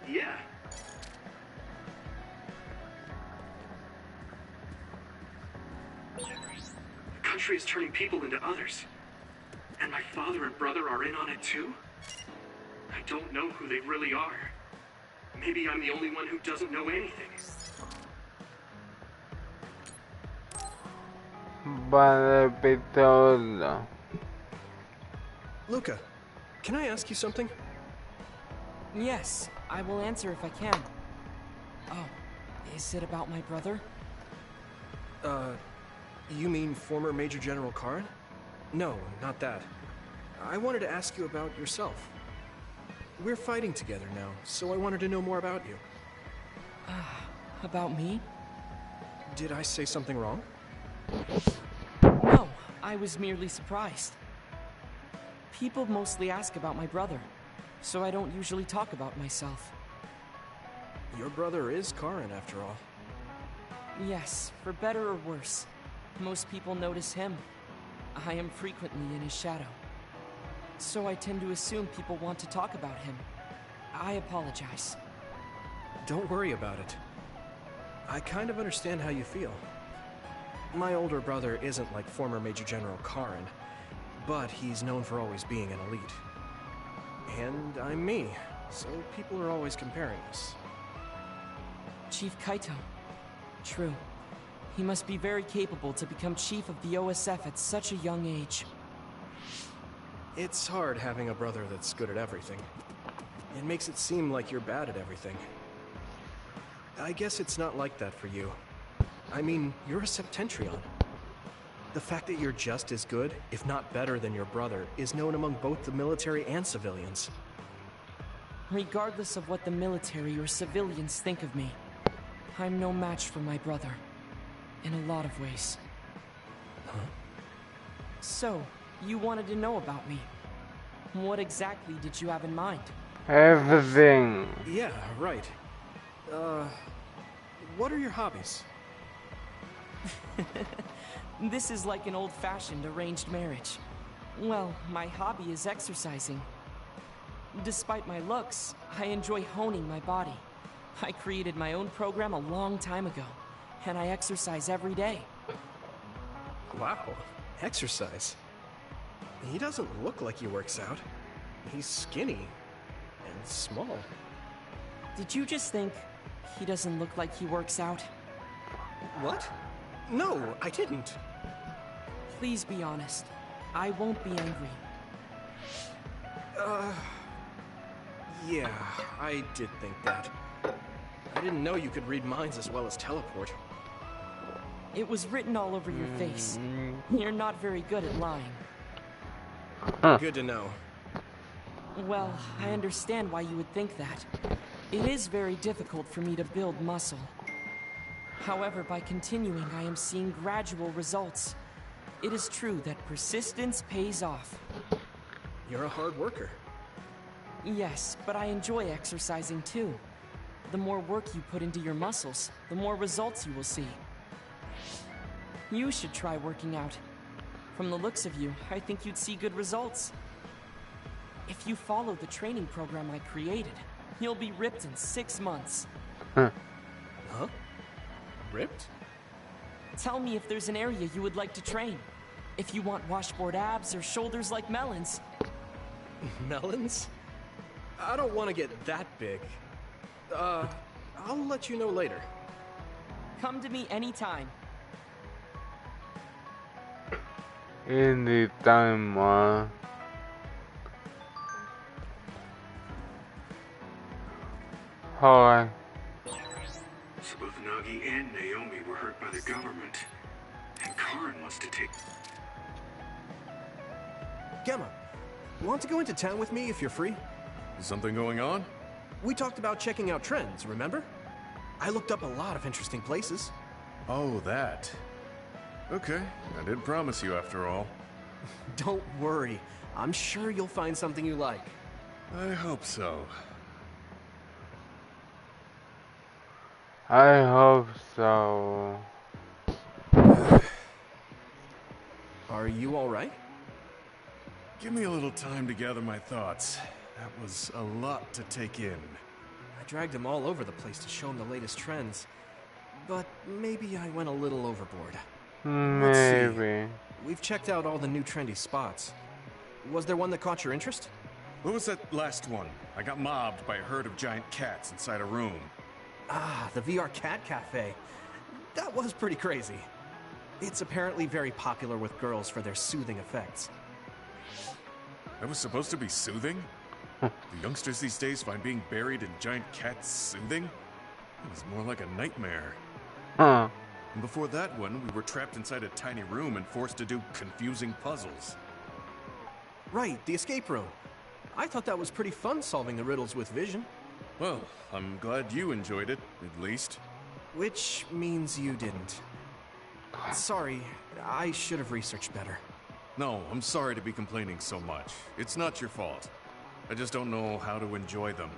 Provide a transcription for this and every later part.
Yeah. The country is turning people into others. And my father and brother are in on it too? I don't know who they really are. Maybe I'm the only one who doesn't know anything. Vale, pistola. Luca, can I ask you something? Yes, I will answer if I can. Oh, is it about my brother? You mean former Major General Karen? No, not that. I wanted to ask you about yourself. We're fighting together now, so I wanted to know more about you. About me? Did I say something wrong? No, I was merely surprised. People mostly ask about my brother, so I don't usually talk about myself. Your brother is Karen, after all. Yes, for better or worse. Most people notice him. I am frequently in his shadow. So I tend to assume people want to talk about him. I apologize. Don't worry about it. I kind of understand how you feel. My older brother isn't like former Major General Karen, but he's known for always being an elite. And I'm me, so people are always comparing us. Chief Kaito. True. He must be very capable to become chief of the OSF at such a young age. It's hard having a brother that's good at everything. It makes it seem like you're bad at everything. I guess it's not like that for you. I mean, you're a Septentrion. The fact that you're just as good, if not better than your brother, is known among both the military and civilians. Regardless of what the military or civilians think of me, I'm no match for my brother. In a lot of ways. Huh? So, you wanted to know about me. What exactly did you have in mind? Everything. Yeah, right. What are your hobbies? This is like an old-fashioned arranged marriage. Well, my hobby is exercising. Despite my looks, I enjoy honing my body. I created my own program a long time ago, and I exercise every day. Wow, exercise. He doesn't look like he works out. He's skinny and small. Did you just think he doesn't look like he works out? What? No, I didn't. Please be honest. I won't be angry. Yeah, I did think that. I didn't know you could read minds as well as teleport. It was written all over your face. You're not very good at lying. Good to know. Well, I understand why you would think that. It is very difficult for me to build muscle. However, by continuing, I am seeing gradual results. It is true that persistence pays off. You're a hard worker. Yes, but I enjoy exercising too. The more work you put into your muscles, the more results you will see. You should try working out. From the looks of you, I think you'd see good results. If you follow the training program I created, you'll be ripped in 6 months. Huh? Ripped? Tell me if there's an area you would like to train. If you want washboard abs or shoulders like melons. Melons? I don't want to get that big. I'll let you know later. Come to me anytime. Anytime, Hi. So both Nagi and Naomi were hurt by the government. And Karen wants to take... Gemma, want to go into town with me if you're free? Is something going on? We talked about checking out trends, remember? I looked up a lot of interesting places. Oh, that. Okay, I did promise you after all. Don't worry. I'm sure you'll find something you like. I hope so. I hope so. Are you alright? Give me a little time to gather my thoughts. That was a lot to take in. I dragged him all over the place to show him the latest trends. But maybe I went a little overboard. Let's see. Maybe. We've checked out all the new trendy spots. Was there one that caught your interest? What was that last one? I got mobbed by a herd of giant cats inside a room. Ah, the VR Cat Cafe. That was pretty crazy. It's apparently very popular with girls for their soothing effects. That was supposed to be soothing? The youngsters these days find being buried in giant cats soothing? It was more like a nightmare. Huh. And before that one, we were trapped inside a tiny room and forced to do confusing puzzles. Right, the escape room. I thought that was pretty fun solving the riddles with vision. Well, I'm glad you enjoyed it, at least. Which means you didn't. Sorry, I should have researched better. No, I'm sorry to be complaining so much. It's not your fault. I just don't know how to enjoy them.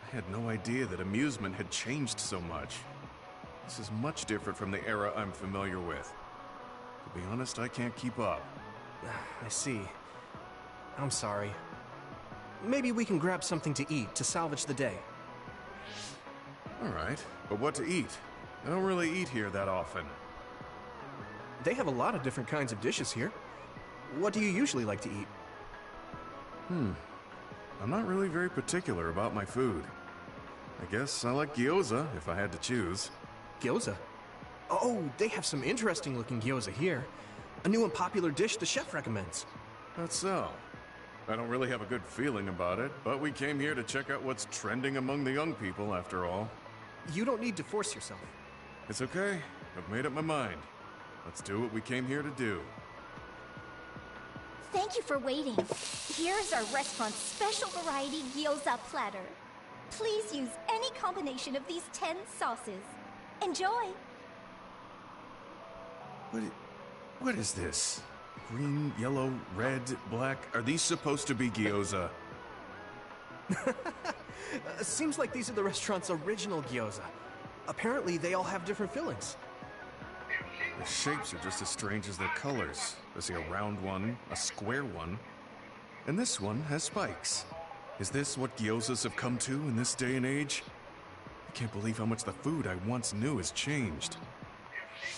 I had no idea that amusement had changed so much. This is much different from the era I'm familiar with. To be honest, I can't keep up. I see. I'm sorry. Maybe we can grab something to eat to salvage the day. Alright, but what to eat? I don't really eat here that often. They have a lot of different kinds of dishes here. What do you usually like to eat? I'm not really very particular about my food. I guess I like gyoza if I had to choose. Gyoza? Oh, they have some interesting looking gyoza here. A new and popular dish the chef recommends. That's so. I don't really have a good feeling about it, but we came here to check out what's trending among the young people, after all. You don't need to force yourself. It's okay. I've made up my mind. Let's do what we came here to do. Thank you for waiting. Here's our restaurant's special variety gyoza platter. Please use any combination of these 10 sauces. Enjoy! What is this? Green, yellow, red, black. Are these supposed to be gyoza? Seems like these are the restaurant's original gyoza. Apparently, they all have different fillings. The shapes are just as strange as their colors. I see a round one, a square one, and this one has spikes. Is this what gyozas have come to in this day and age? I can't believe how much the food I once knew has changed.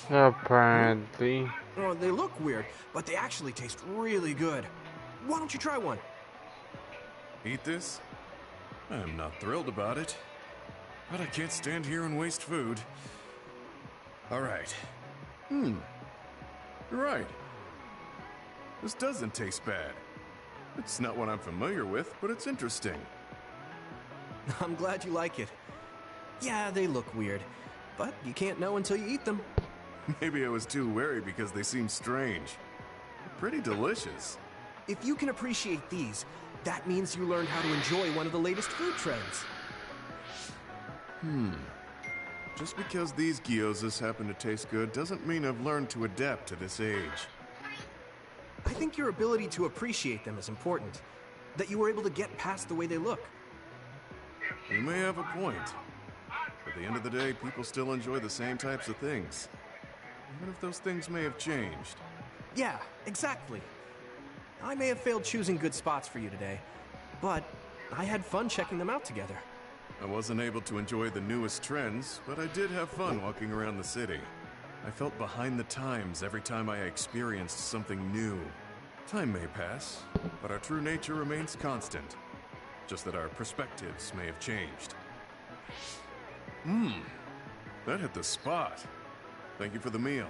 Apparently. Oh, they look weird, but they actually taste really good. Why don't you try one? Eat this? I'm not thrilled about it, but I can't stand here and waste food. All right. You're right. This doesn't taste bad. It's not what I'm familiar with, but it's interesting. I'm glad you like it. Yeah, they look weird, but you can't know until you eat them. Maybe I was too wary because they seem strange. They're pretty delicious. If you can appreciate these, that means you learned how to enjoy one of the latest food trends. Just because these gyozas happen to taste good doesn't mean I've learned to adapt to this age. I think your ability to appreciate them is important. That you were able to get past the way they look. You may have a point. At the end of the day, people still enjoy the same types of things. Even if those things may have changed. Yeah, exactly. I may have failed choosing good spots for you today, but I had fun checking them out together. I wasn't able to enjoy the newest trends, but I did have fun walking around the city. I felt behind the times every time I experienced something new. Time may pass, but our true nature remains constant. Just that our perspectives may have changed. That hit the spot. Thank you for the meal.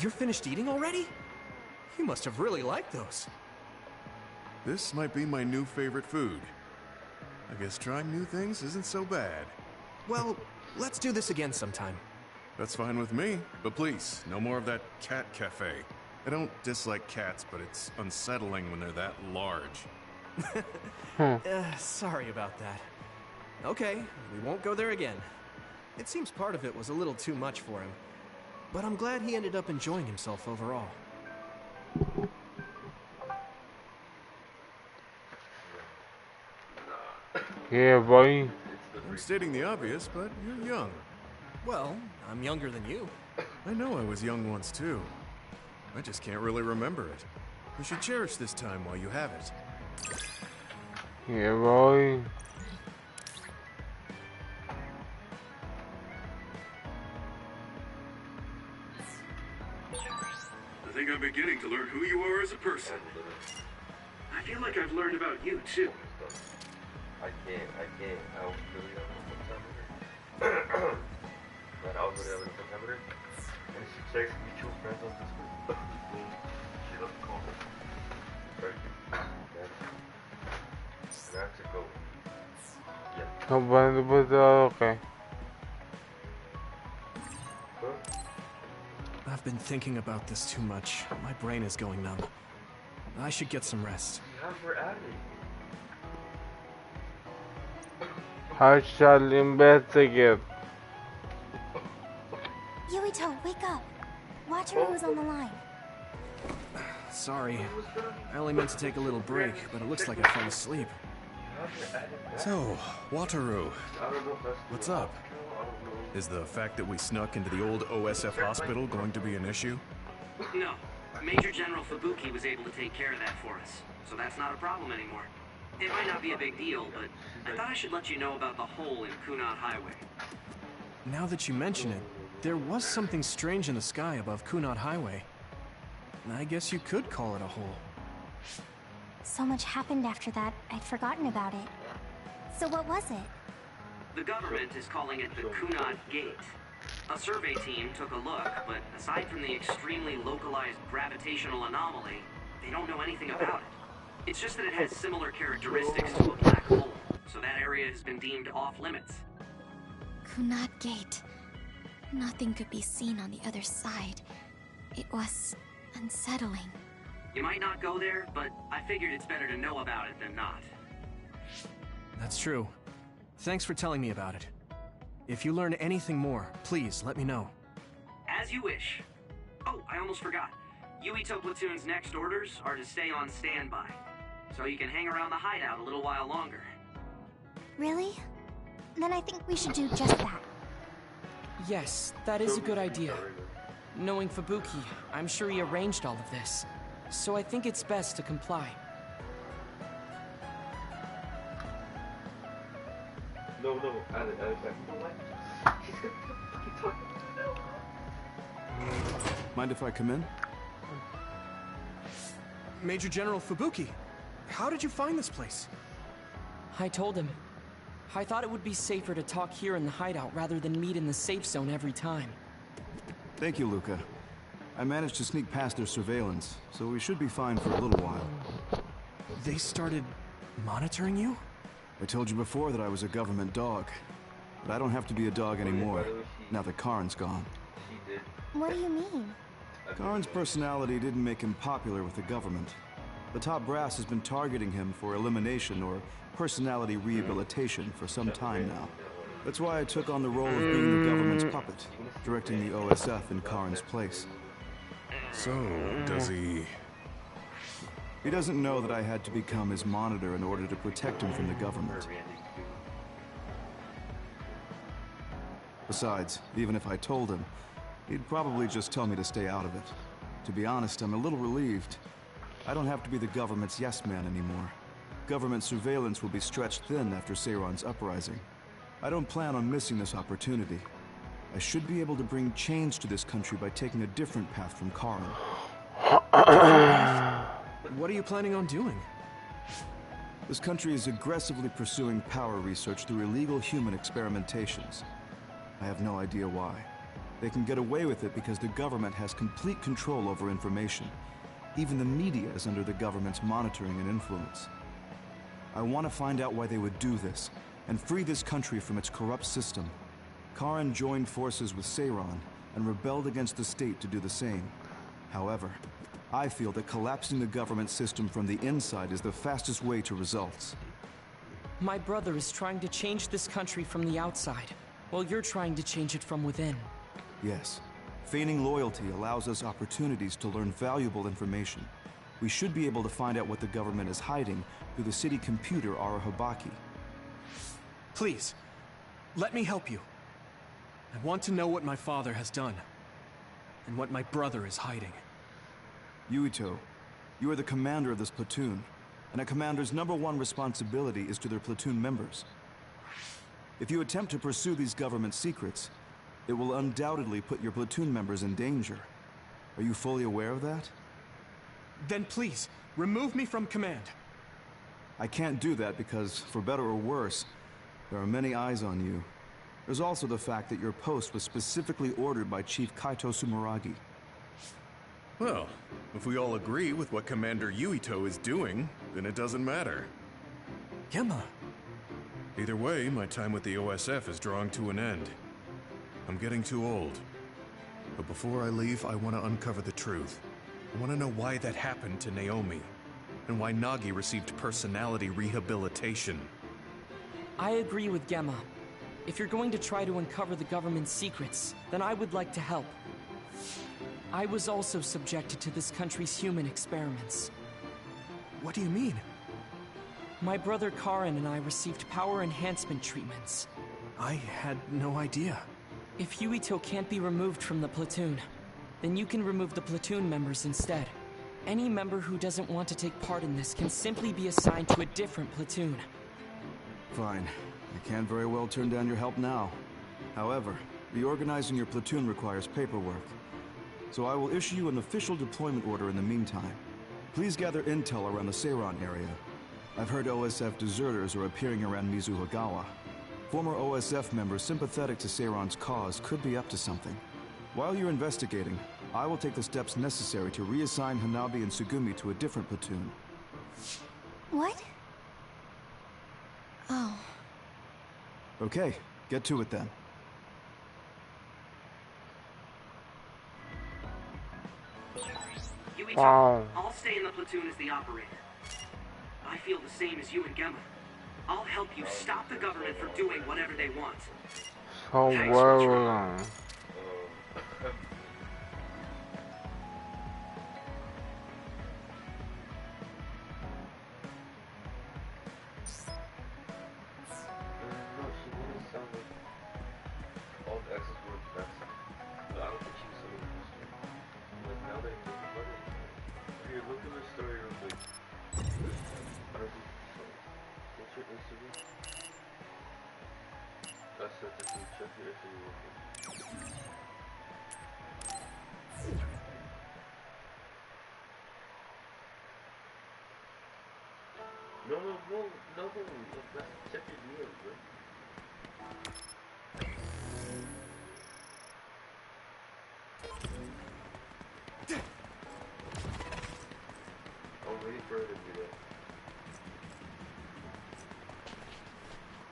You're finished eating already? You must have really liked those. This might be my new favorite food. I guess trying new things isn't so bad. Well, let's do this again sometime. That's fine with me, but please, no more of that cat cafe. I don't dislike cats, but it's unsettling when they're that large. Sorry about that. Okay, we won't go there again. It seems part of it was a little too much for him, but I'm glad he ended up enjoying himself overall. Yeah, boy. I'm stating the obvious, but you're young. Well, I'm younger than you. I know I was young once too. I just can't really remember it. You should cherish this time while you have it. Yeah, boy. think I'm beginning to learn who you are as a person. I feel like I've learned about you, too. I can't. I was really but I was really having a temperature. And she checks mutual friends on Discord. She doesn't call me. And I have to go. Yeah. Okay. I've been thinking about this too much. My brain is going numb. I should get some rest. We're at it. I shall investigate. Yuito, wake up. Wataru is on the line. Sorry. I only meant to take a little break, but it looks like I fell asleep. So, Wataru, what's up? Is the fact that we snuck into the old OSF hospital going to be an issue? No. Major General Fubuki was able to take care of that for us, so that's not a problem anymore. It might not be a big deal, but I thought I should let you know about the hole in Kunad Highway. Now that you mention it, there was something strange in the sky above Kunad Highway. I guess you could call it a hole. So much happened after that, I'd forgotten about it. So what was it? The government is calling it the Kunad Gate. A survey team took a look, but aside from the extremely localized gravitational anomaly, they don't know anything about it. It's just that it has similar characteristics to a black hole, so that area has been deemed off-limits. Kunad Gate. Nothing could be seen on the other side. It was unsettling. You might not go there, but I figured it's better to know about it than not. That's true. Thanks for telling me about it. If you learn anything more, please let me know. As you wish. Oh, I almost forgot. Yuito Platoon's next orders are to stay on standby, so you can hang around the hideout a little while longer. Really? Then I think we should do just that. Yes, that is a good idea. Knowing Fubuki, I'm sure he arranged all of this. So I think it's best to comply. No, I you know what? She's gonna keep talking. Mind if I come in? Major General Fubuki, how did you find this place? I told him. I thought it would be safer to talk here in the hideout rather than meet in the safe zone every time. Thank you, Luca. I managed to sneak past their surveillance, so we should be fine for a little while. They started monitoring you? I told you before that I was a government dog. But I don't have to be a dog anymore, now that Karin's gone. What do you mean? Karin's personality didn't make him popular with the government. The top brass has been targeting him for elimination or personality rehabilitation for some time now. That's why I took on the role of being the government's puppet, directing the OSF in Karin's place. So, does he... He doesn't know that I had to become his monitor in order to protect him from the government. Besides, even if I told him, he'd probably just tell me to stay out of it. To be honest, I'm a little relieved. I don't have to be the government's yes-man anymore. Government surveillance will be stretched thin after Seiron's uprising. I don't plan on missing this opportunity. I should be able to bring change to this country by taking a different path from Karin. What are you planning on doing? This country is aggressively pursuing power research through illegal human experimentations. I have no idea why. They can get away with it because the government has complete control over information. Even the media is under the government's monitoring and influence. I want to find out why they would do this, and free this country from its corrupt system. Karin joined forces with Seiron, and rebelled against the state to do the same. However, I feel that collapsing the government system from the inside is the fastest way to results. My brother is trying to change this country from the outside, while you're trying to change it from within. Yes. Feigning loyalty allows us opportunities to learn valuable information. We should be able to find out what the government is hiding through the city computer Arahobaki. Please, let me help you. I want to know what my father has done, and what my brother is hiding. Yuito, you are the commander of this platoon, and a commander's #1 responsibility is to their platoon members. If you attempt to pursue these government secrets, it will undoubtedly put your platoon members in danger. Are you fully aware of that? Then please, remove me from command. I can't do that because, for better or worse, there are many eyes on you. There's also the fact that your post was specifically ordered by Chief Kaito Sumeragi. Well, if we all agree with what Commander Yuito is doing, then it doesn't matter. Gemma. Either way, my time with the OSF is drawing to an end. I'm getting too old. But before I leave, I want to uncover the truth. I want to know why that happened to Naomi, and why Nagi received personality rehabilitation. I agree with Gemma. If you're going to try to uncover the government's secrets, then I would like to help. I was also subjected to this country's human experiments. What do you mean? My brother Karin and I received power enhancement treatments. I had no idea. If Yuito can't be removed from the platoon, then you can remove the platoon members instead. Any member who doesn't want to take part in this can simply be assigned to a different platoon. Fine. I can't very well turn down your help now. However, reorganizing your platoon requires paperwork. So I will issue you an official deployment order in the meantime. Please gather intel around the Seiran area. I've heard OSF deserters are appearing around Mizuhagawa. Former OSF members sympathetic to Seiran's cause could be up to something. While you're investigating, I will take the steps necessary to reassign Hanabi and Sugumi to a different platoon. What? Oh. Okay, get to it then. Yuito, Wow. I'll stay in the platoon as the operator. I feel the same as you and Gemma. I'll help you stop the government from doing whatever they want. So Thanks for well. No, she didn't sound like all the exes were best. But I don't think she was so interested. Like now that I think about it, here, look at the story real quick. I don't think so. What's your Instagram? That's it, check your Instagram real quick. No, check your DMs, bro. I'm waiting for her to do that.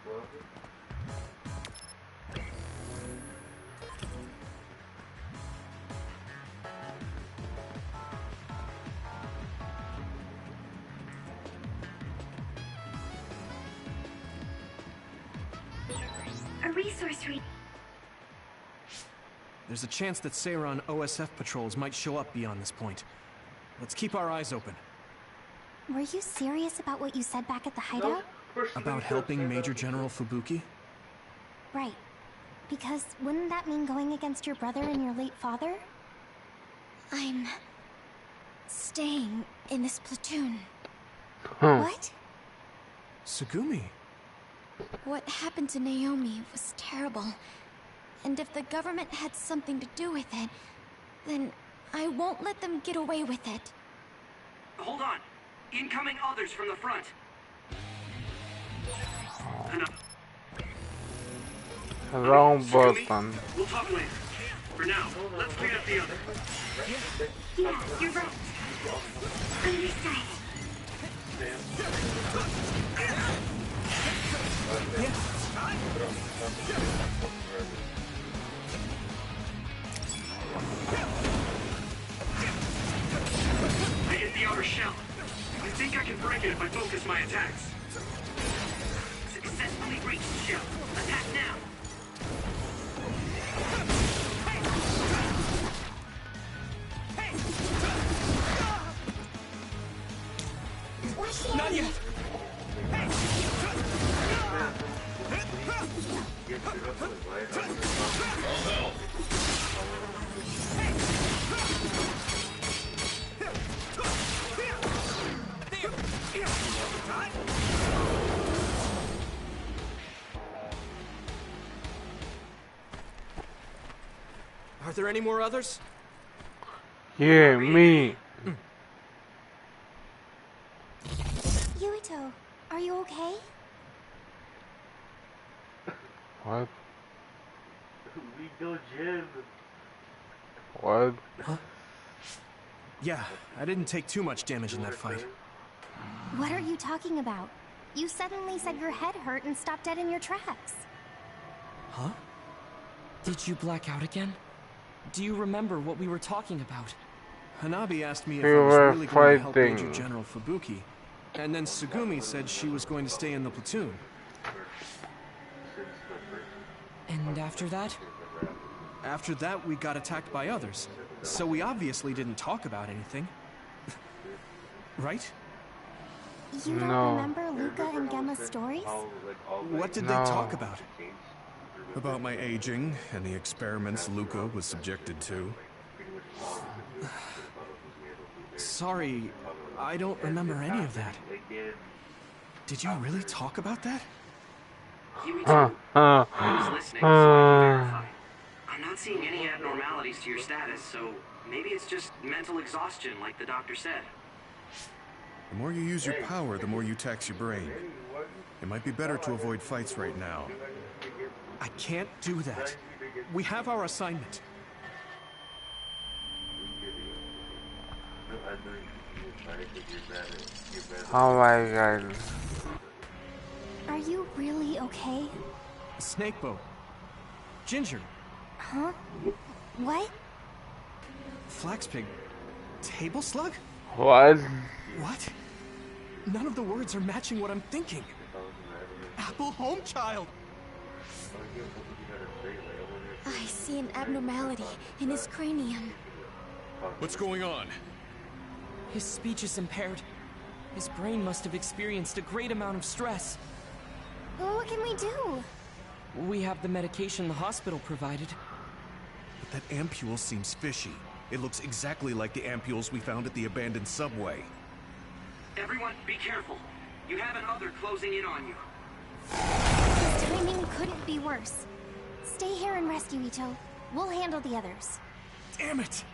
What happened? A resource read. There's a chance that Seiran OSF patrols might show up beyond this point. Let's keep our eyes open. Were you serious about what you said back at the hideout? About helping Major General Fubuki? Right. Because wouldn't that mean going against your brother and your late father? I'm staying in this platoon. What? Sugumi. What happened to Naomi was terrible. And if the government had something to do with it, then I won't let them get away with it. Hold on. Incoming others from the front. Wrong Sugumi, button. we'll talk later. For now, let's clean up the others. Yeah, you're right. Understood. I hit the outer shell. I think I can break it if I focus my attacks. Successfully reached the shell. Attack now. Not yet! Are there any more others? Yeah, me. Yuito, are you okay? What? We go gym. What? Yeah, I didn't take too much damage in that fight. What are you talking about? You suddenly said your head hurt and stopped dead in your tracks. Huh? Did you black out again? Do you remember what we were talking about? Hanabi asked me if We I was were really going to help fighting. Major General Fubuki, and then Tsugumi said she was going to stay in the platoon. And after that? After that, we got attacked by others, so we obviously didn't talk about anything. Right? You don't No. remember Luca and Gemma's stories? What did No. they talk about? About my aging and the experiments Luca was subjected to. Sorry, I don't remember any of that. Did you really talk about that? Yuito, I was listening, so I can verify. I'm not seeing any abnormalities to your status, so maybe it's just mental exhaustion, like the doctor said. The more you use your power, the more you tax your brain. It might be better to avoid fights right now. I can't do that. We have our assignment. Oh my god. Are you really okay? Snakeboat. Ginger. Huh? What? Flaxpig. Table slug? What? What? None of the words are matching what I'm thinking. Apple home child. I see an abnormality in his cranium. What's going on? His speech is impaired. His brain must have experienced a great amount of stress. Well, what can we do? We have the medication the hospital provided. But that ampule seems fishy. It looks exactly like the ampules we found at the abandoned subway. Everyone, be careful. You have another closing in on you. His timing couldn't be worse. Stay here and rest, Yuito. We'll handle the others. Damn it!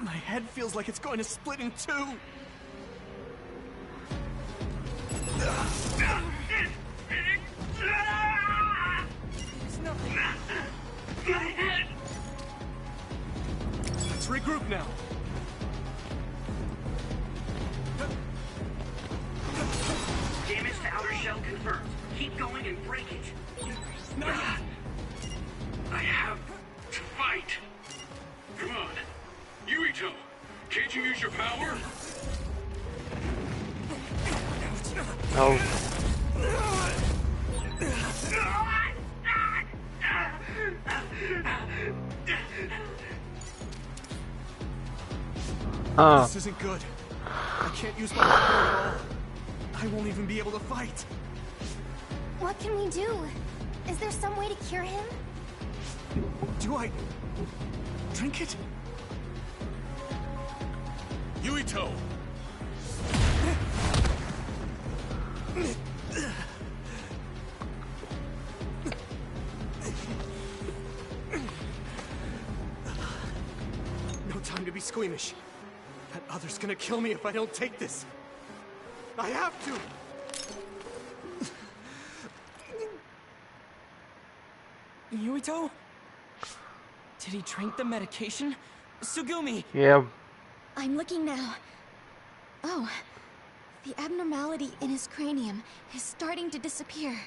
My head feels like it's going to split in two. Let's regroup now. Damage to outer shell confirmed. Keep going and break it. Not yet. I have to fight. Come on. Yuito, can't you use your power? No. This isn't good. I can't use my power at all. I won't even be able to fight. What can we do? Is there some way to cure him? Do I drink it? Yuito! No time to be squeamish. That other's gonna kill me if I don't take this. I have to! Yuito? Did he drink the medication? Tsugumi! Yep. I'm looking now. Oh, the abnormality in his cranium is starting to disappear.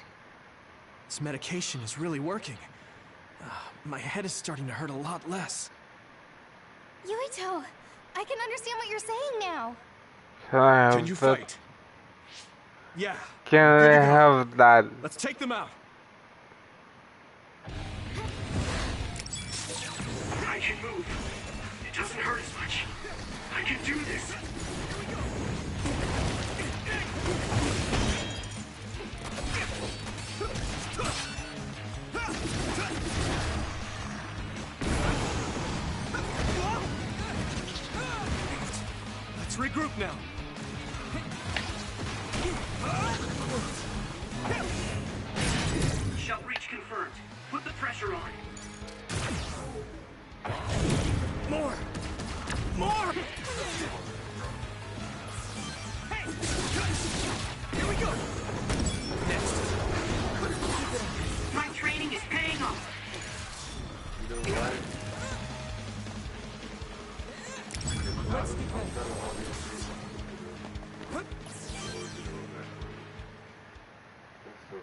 This medication is really working. My head is starting to hurt a lot less. Yuito, I can understand what you're saying now. Can I have Can you that? fight? Yeah. Can Good I to go. have that? Let's take them out. I can move. It doesn't hurt as much. I can do this. Let's regroup now. Shell breach confirmed. Put the pressure on. More! More!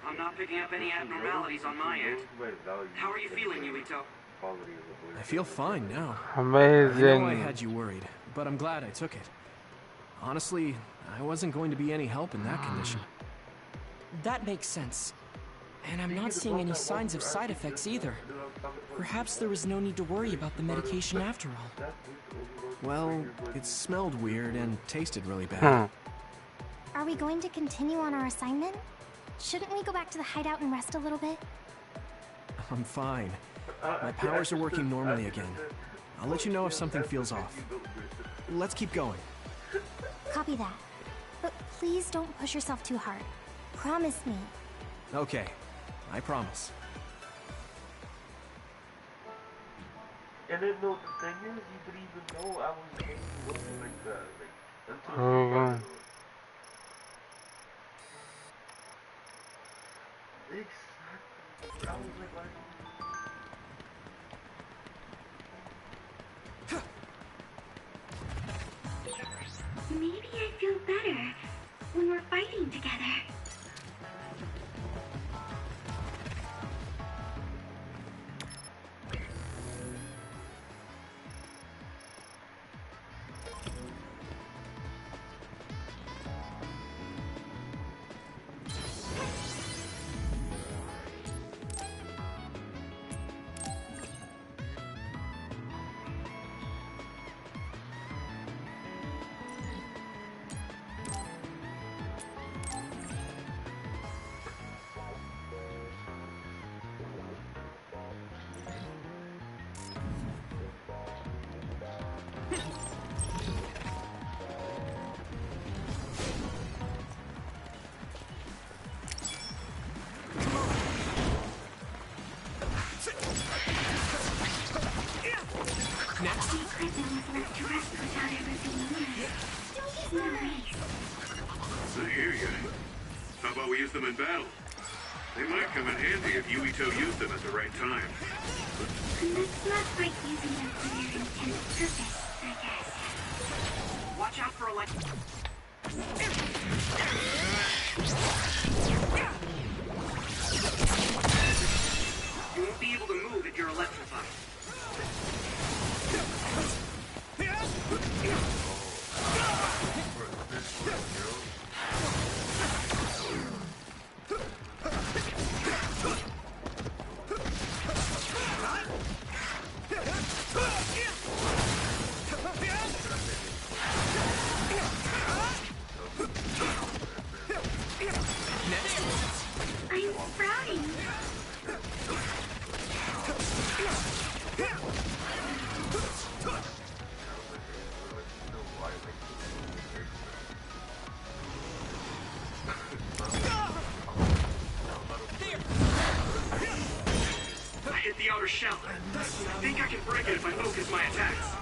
I'm not picking up any abnormalities on my end. How are you feeling, Yuito? I feel fine now. Amazing. I know I had you worried, but I'm glad I took it. Honestly, I wasn't going to be any help in that condition. That makes sense. And I'm not seeing any signs of side effects either. Perhaps there was no need to worry about the medication after all. Well, it smelled weird and tasted really bad. Are we going to continue on our assignment? Shouldn't we go back to the hideout and rest a little bit? I'm fine. My powers are working normally again. I'll let you know if something feels off. Let's keep going. Copy that. But please don't push yourself too hard. Promise me. Okay, I promise. And then no, the thing is, you could even know I was going to look like that, like, until exactly. I was like, why? Maybe I feel better when we're fighting together. I hear you. How about we use them in battle? They might come in handy if Yuito used them at the right time. That's not quite using them for their intended purpose, I guess. Watch out for You won't be able to move if you're electrified. I'm sprouting. I hit the outer shell. I think I can break it if I focus my attacks.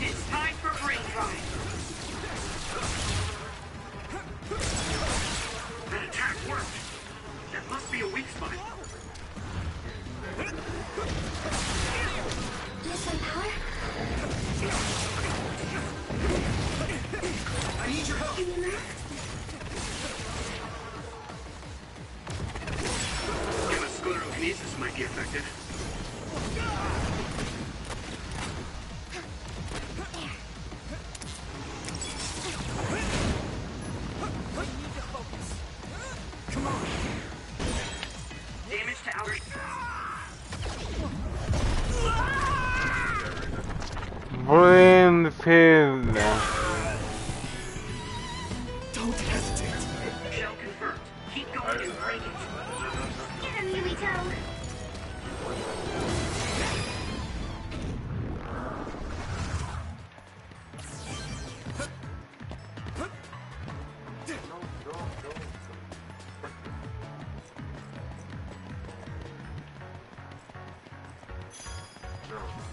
It's time for brain drive. That attack worked. That must be a weak spot. Missile power? I need your help. Any left? Sclerokinesis might be effective. Damage to outer... Brain field. Don't hesitate. Shell confirmed. Keep going and break it. Get him, Yuito!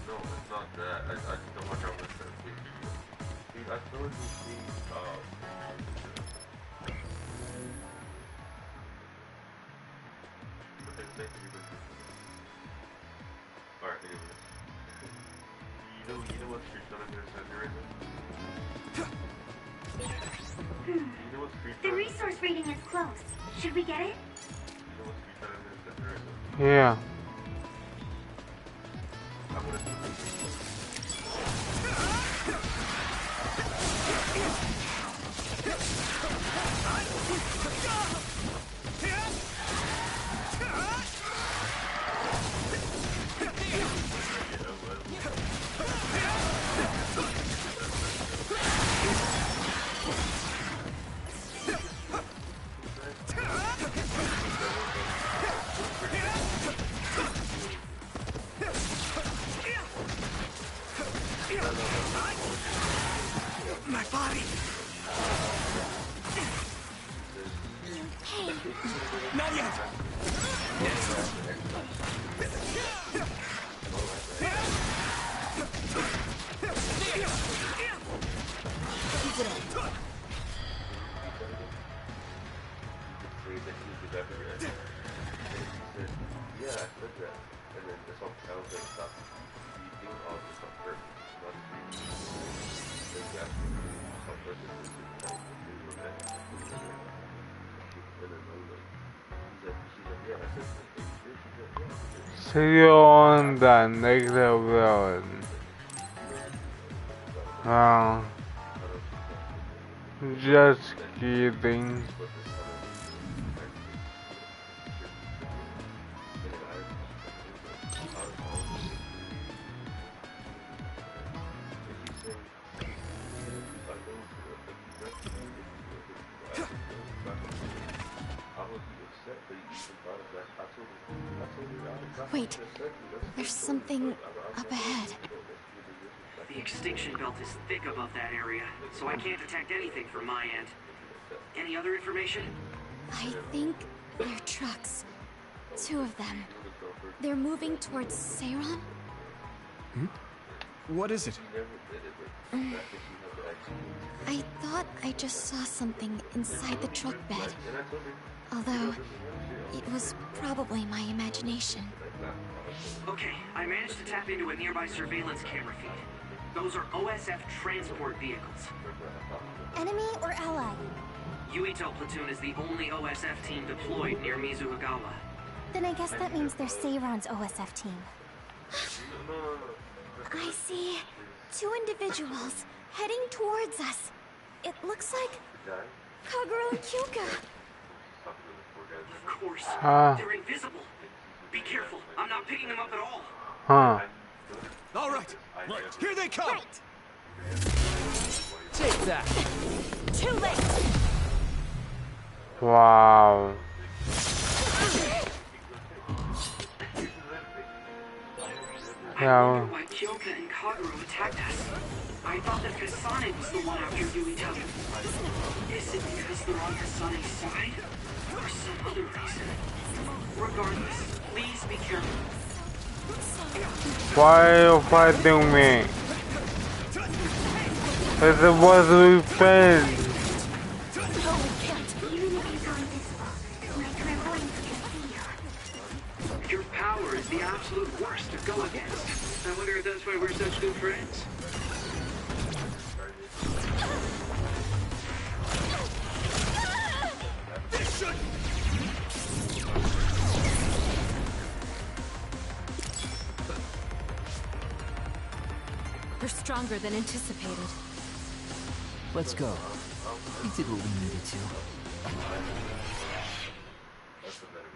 No, it's not. not that. I just don't want how much that big deal. Dude, I feel like we see, okay, thank you. Alright, anyways. You know what screenshot I'm gonna send you right now? You know what screenshot? The resource rating is close. Should we get it? You know what screenshot I'm gonna send you right now? Yeah. I'm gonna do this. My body! Not yet! Yeah, I said that. And then this one, I was like, stop. You doing all this on purpose. Not a dream. Exactly. On purpose. And then I was like, she's like, yeah, I said something. She's like, yeah. 수요원단 넥서브라운. Just kidding. Wait, there's something up ahead. The extinction belt is thick above that area, so I can't detect anything from my end. Any other information? I think they're trucks. 2 of them. They're moving towards Seiron? What is it? I thought I just saw something inside the truck bed. Although, it was probably my imagination. Okay, I managed to tap into a nearby surveillance camera feed. Those are OSF transport vehicles. Enemy or ally? Yuito platoon is the only OSF team deployed near Mizuhagawa. Then I guess that means they're Seiron's OSF team. I see 2 individuals heading towards us. It looks like Kagura and Kyoka. Of course. They're invisible. Be careful. I'm not picking them up at all. All right, here they come. Right. Take that. Too late. Wow. I wonder why Kyoka and Kagura attacked us. I thought that Kasane was the one after Yuito. Is it because they're on Kasane's side? Or some other reason? Regardless, please be careful. Why are you fighting me? It was revenge. Your power is the absolute worst to go against. I wonder if that's why we're such good friends. They're stronger than anticipated. Let's go. We did what we needed to.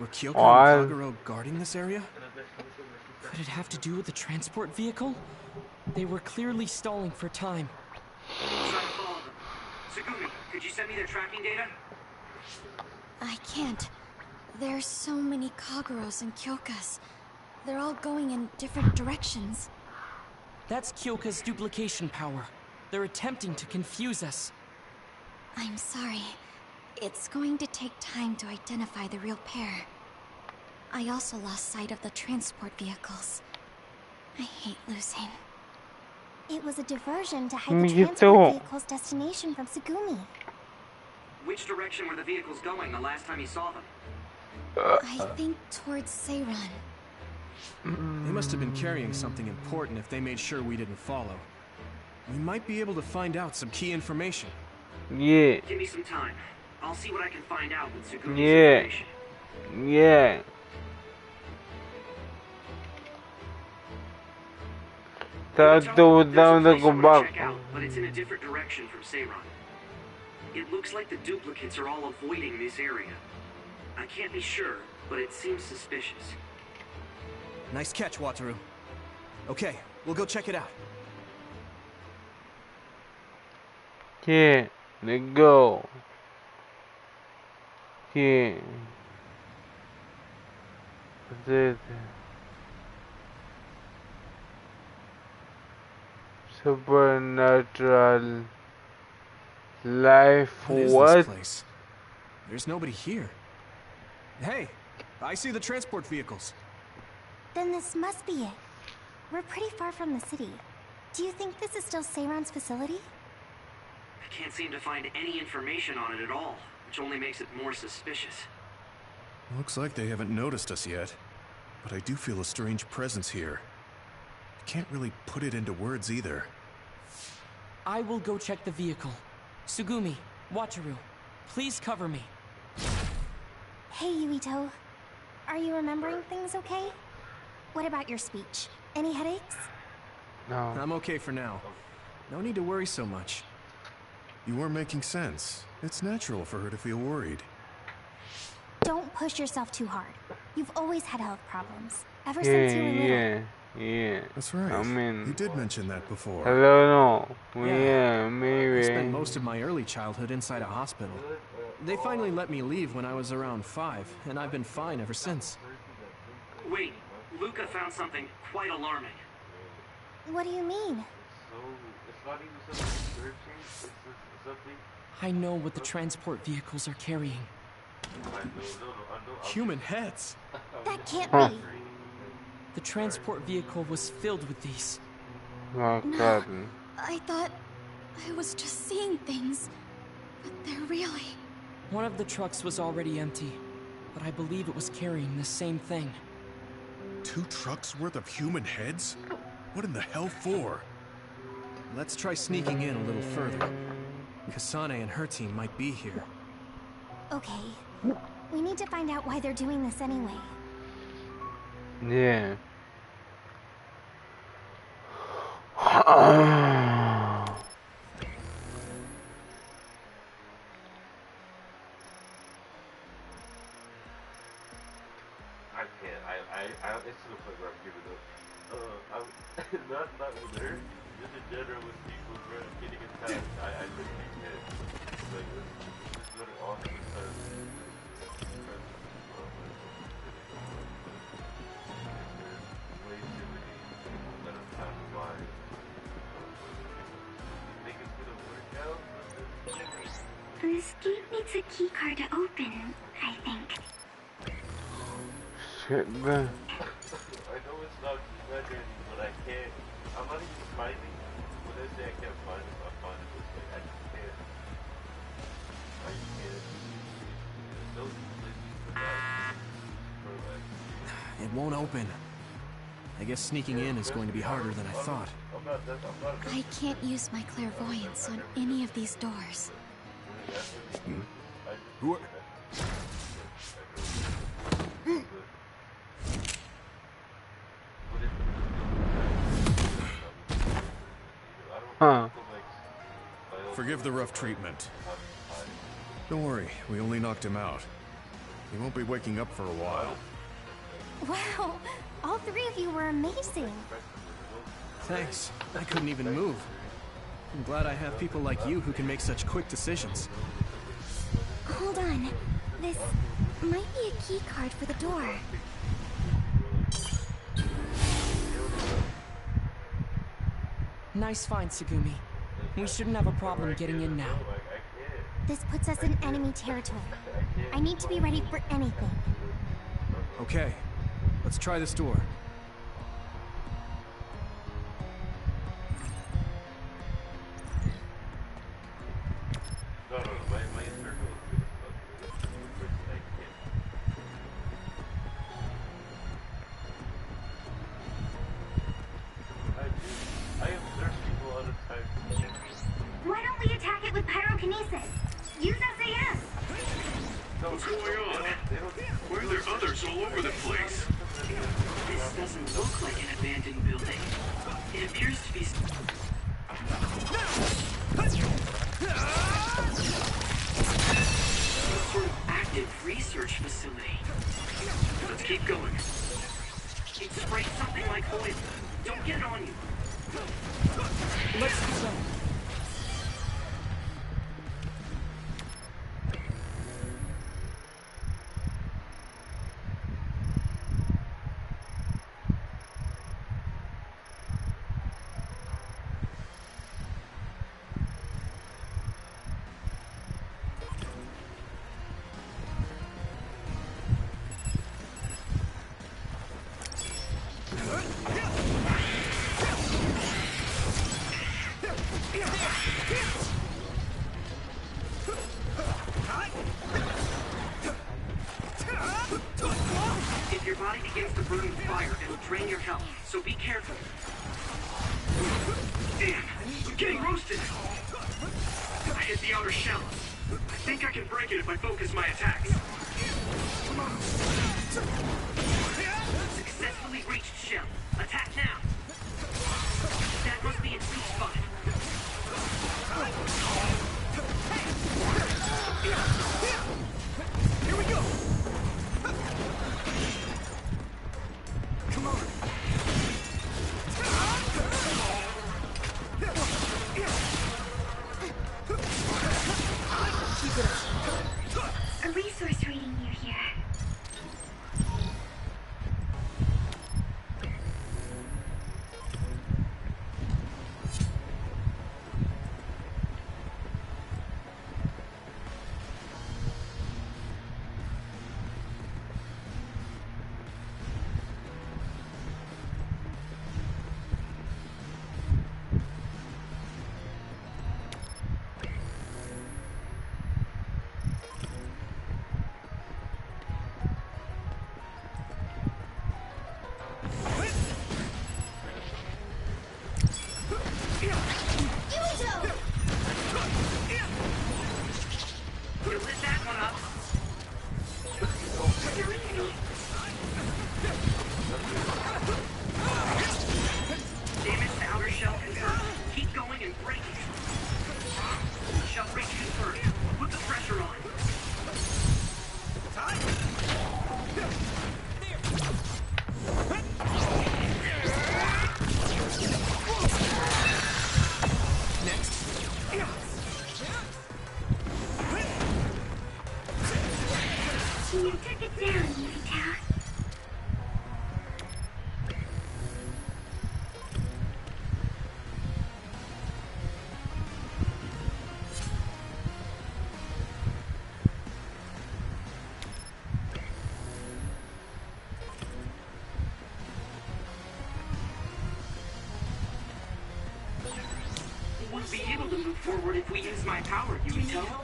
Were Kyoka and Kagura guarding this area? Could it have to do with the transport vehicle? They were clearly stalling for time. Try to follow them. Tsugumi, could you send me their tracking data? I can't. There's so many Kaguros and Kyokas. They're all going in different directions. That's Kyoka's duplication power. They're attempting to confuse us. I'm sorry. It's going to take time to identify the real pair. I also lost sight of the transport vehicles. I hate losing. It was a diversion to hide the Me transport too. vehicle's destination from Tsugumi. Which direction were the vehicles going the last time you saw them? I think towards Seiran. They must have been carrying something important if they made sure we didn't follow. We might be able to find out some key information. Yeah. Give me some time. I'll see what I can find out with Tsugumi's Yeah. information. Yeah. Tá There's a down the place I wanna back. check out, but it's in a different direction from Seiran. It looks like the duplicates are all avoiding this area. I can't be sure, but it seems suspicious. Nice catch, Wataru. Okay, we'll go check it out. Yeah. Let's go. Yeah. What's it? Supernatural life. What is What? this place? There's nobody here. Hey, I see the transport vehicles. Then this must be it. We're pretty far from the city. Do you think this is still Seiran's facility? I can't seem to find any information on it at all, which only makes it more suspicious. Looks like they haven't noticed us yet, but I do feel a strange presence here. I can't really put it into words either. I will go check the vehicle. Tsugumi, Wataru, please cover me. Hey, Yuito. Are you remembering things okay? What about your speech? Any headaches? No. I'm okay for now. No need to worry so much. You are making sense. It's natural for her to feel worried. Don't push yourself too hard. You've always had health problems, ever since you were little. Yeah. That's right. I mean, you did mention that before. I don't know. Yeah. Yeah, I maybe. spent most of my early childhood inside a hospital. They finally let me leave when I was around 5, and I've been fine ever since. Wait, Luca found something quite alarming. What do you mean? So, it's not even something searching, it's something... I know what the transport vehicles are carrying. I know. Human heads! That can't Huh. be. The transport vehicle was filled with these. Oh, God. I thought I was just seeing things, but they're really... One of the trucks was already empty, but I believe it was carrying the same thing. 2 trucks worth of human heads? What in the hell for? Let's try sneaking in a little further. Kasane and her team might be here. Okay. We need to find out why they're doing this anyway. Yeah. I can't. It's to the point where I'm giving up. Not with her. Just in general with people, bro. Getting attacked. I literally can't. Like, this is literally all because... way too many people that have passed by. You think it's gonna work out? This gate needs a key card to open, I think. Shit, man. I know it's not ready, but I can't. I'm not even finding. When I say I can't find it, I find it this way. I just can't. I can't. There's no place for that. For like, It won't open. I guess sneaking in is going to be harder than I thought. I'm not. I can't use my clairvoyance on any of these doors. Who are... Huh. Forgive the rough treatment. Don't worry, we only knocked him out. He won't be waking up for a while. Wow! All 3 of you were amazing. Thanks. I couldn't even move. I'm glad I have people like you who can make such quick decisions. Hold on. This might be a key card for the door. Nice find, Tsugumi. We shouldn't have a problem getting in now. This puts us in enemy territory. I need to be ready for anything. Okay, let's try this door. Let's go. If your body begins to burn with fire, it'll drain your health, so be careful. Damn, I'm getting roasted. I hit the outer shell. I think I can break it if I focus my attacks. Successfully reached shell. Attack now. That must be its weak spot. Here we go! Come on! A resource reading near here. You lit that one up. Damage to outer shell confirmed. Keep going and break it. Shell breach confirmed. Put the pressure on. You took it down, Yukita. We won't be able to move forward if we use my power, Yukito.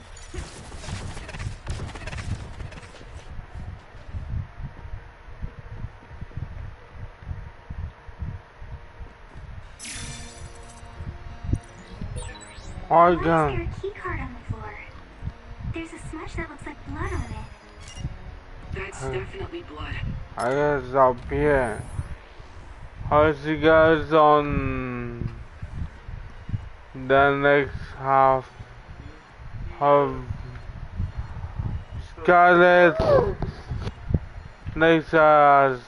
Why is there a key card on the floor? There's a smudge that looks like blood on it. That's definitely blood. I guess up here. I'll see you guys on the next half of Scarlet Nexus.